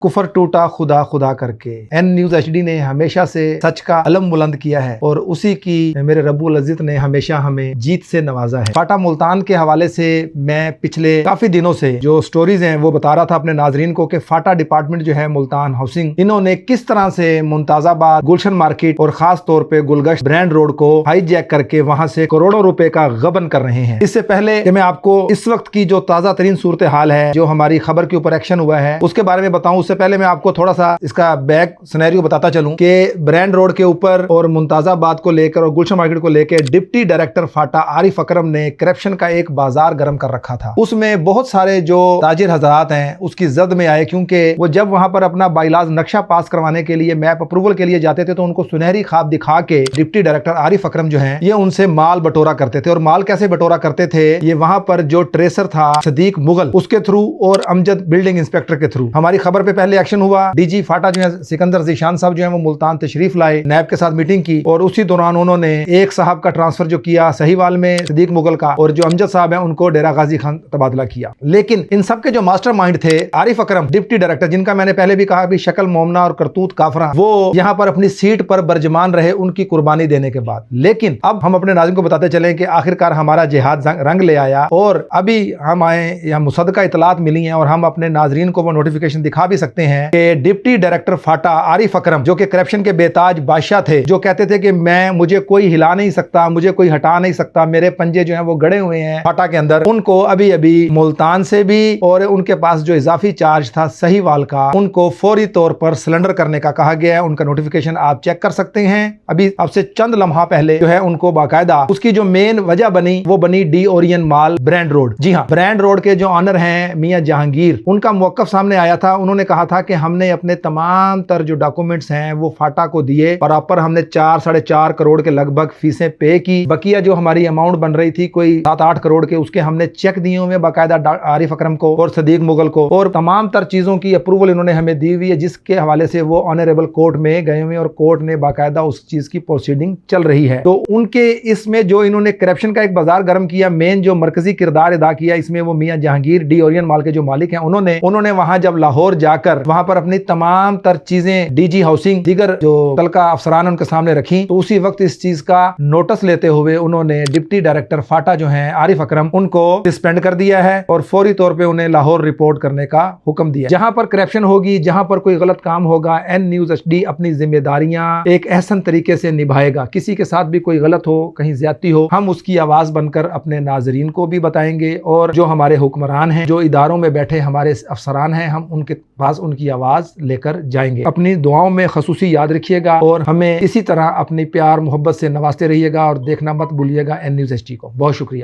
कुफर टूटा खुदा खुदा करके। एन न्यूज HD ने हमेशा से सच का अलम बुलंद किया है और उसी की मेरे रब्बुल इज़्ज़त ने हमेशा हमें जीत से नवाजा है। फाटा मुल्तान के हवाले से मैं पिछले काफी दिनों से जो स्टोरीज हैं वो बता रहा था अपने नाजरीन को कि फाटा डिपार्टमेंट जो है मुल्तान हाउसिंग, इन्होंने किस तरह से मुमताजाबाद, गुलशन मार्केट और खास तौर पे गुलगश्त ब्रांड रोड को हाईजैक करके वहां से करोड़ों रुपए का गबन कर रहे हैं। इससे पहले कि मैं आपको इस वक्त की जो ताजा तरीन सूरत हाल है, जो हमारी खबर के ऊपर एक्शन हुआ है, उसके बारे में बताऊं, उससे पहले मैं आपको थोड़ा सा इसका बैक सिनेरियो बताता चलूं कि ब्रांड रोड के ऊपर और मुमताजाबाद को लेकर और गुलशन मार्केट को लेकर डिप्टी डायरेक्टर फाटा आरिफ अकरम ने करप्शन का एक बाजार गर्म कर रखा था। उसमें बहुत सारे जो ताजिर हजरात हैं उसकी जद में आए, क्योंकि वो जब वहां पर अपना बाइलाज नक्शा पास करवाने के लिए, मैप अप्रूवल के लिए जाते थे, तो उनको सुनहरी ख्वाब दिखा के डिप्टी डायरेक्टर आरिफ अकरम जो है ये उनसे माल बटोरा करते थे। और माल कैसे बटोरा करते थे, ये वहां पर जो ट्रेसर था सदीक मुगल, उसके थ्रू और अमजद बिल्डिंग इंस्पेक्टर के थ्रू। हमारी खबर पे पहले एक्शन हुआ। डीजी फाटा जो है सिकंदर ज़ीशान साहब जो है वो मुल्तान तशरीफ लाए, नैब के साथ मीटिंग की और उसी दौरान उन्होंने एक साहब का ट्रांसफर जो किया सहीवाल में सदीक मुगल का, और जो अमजद साहब है उनको डेरा गाजी खान तबादला किया। लेकिन इन सब के जो मास्टर माइंड थे आरिफ अकरम डिप्टी डायरेक्टर, जिनका मैंने पहले भी कहा भी शक्ल मोमना और करतूत काफरा, वो यहाँ पर अपनी सीट पर बरजमान रहे उनकी कुर्बानी देने के बाद। लेकिन अब हम अपने नाज़रीन को बताते चले कि आखिरकार हमारा जिहाद रंग ले आया और अभी हम आए यहाँ मुसद्दका इतलात मिली हैं और हम अपने नाजरीन को वो नोटिफिकेशन दिखा भी सकते हैं कि डिप्टी डायरेक्टर फाटा आरिफ अकरम, जो कि करप्शन के बेताज बादशाह थे, जो कहते थे कि मुझे कोई हिला नहीं सकता, मुझे कोई हटा नहीं सकता, मेरे पंजे जो हैं वो गड़े हुए हैं फाटा के अंदर, उनको अभी अभी मुल्तान से भी और उनके पास जो इजाफी चार्ज था सहीवाल का, उनको फौरी तौर पर सिलेंडर करने का कहा गया है। उनका नोटिफिकेशन आप चेक कर सकते हैं। अभी अब से चंद लम्हा पहले जो है उनको बाकायदा उसकी जो मेन वजह बनी वो बनी the Orion Mall brand road. जी हाँ, ब्रांड रोड के जो ऑनर हैं मियां जहांगीर, उनका मौकफ सामने आया था। उन्होंने कहा था कि हमने अपने तमाम तर जो डॉक्यूमेंट्स हैं वो फाटा को दिए, बराबर हमने 4-4.5 करोड़ के लगभग फीसें पे की। बकिया जो हमारी अमाउंट बन रही थी कोई 7-8 करोड़ के, उसके हमने चेक दिए हुए बाकायदा आरिफ अकरम को और सदीक मुगल को, और तमाम तर चीजों की अप्रूवल इन्होंने हमें दी हुई है, जिसके हवाले से वो ऑनरेबल कोर्ट में गए हुए और कोर्ट ने बाकायदा उस चीज की प्रोसीडिंग चल रही है। तो उनके इसमें जो इन्होंने करप्शन का एक बाजार गर्म किया, मेन जो मरकजी किरदार अदा किया इसमें वो मियां जहांगीर डी ओरियन मॉल के जो मालिक हैं, उन्होंने वहां जब लाहौर जाकर वहां पर अपनी तमाम तर चीजें डीजी हाउसिंग दीगर जो तलका अफसरान उनके सामने रखी, तो उसी वक्त इस चीज का नोटिस लेते हुए उन्होंने डिप्टी डायरेक्टर फाटा जो हैं आरिफ अकरम, उनको सस्पेंड कर दिया है और फौरी तौर पे उन्हें लाहौर रिपोर्ट करने का हुक्म दिया। जहां पर करप्शन होगी, जहां पर कोई गलत काम होगा, एन न्यूज HD अपनी जिम्मेदारियां एक एहसन तरीके से निभाएगा। किसी के साथ भी कोई गलत हो, कहीं ज्यादती हो, हम उसकी आवाज बनकर अपने नाजरीन को भी बताएंगे, और जो हमारे हुक्मरान हैं, जो इदारों में बैठे हमारे अफसरान हैं, हम उनके पास उनकी आवाज लेकर जाएंगे। अपनी दुआओं में खसूसी याद रखिएगा और हमें इसी तरह अपनी प्यार मोहब्बत से नवाजते रहिएगा और देखना मत भूलिएगा एन न्यूज HD को। बहुत शुक्रिया।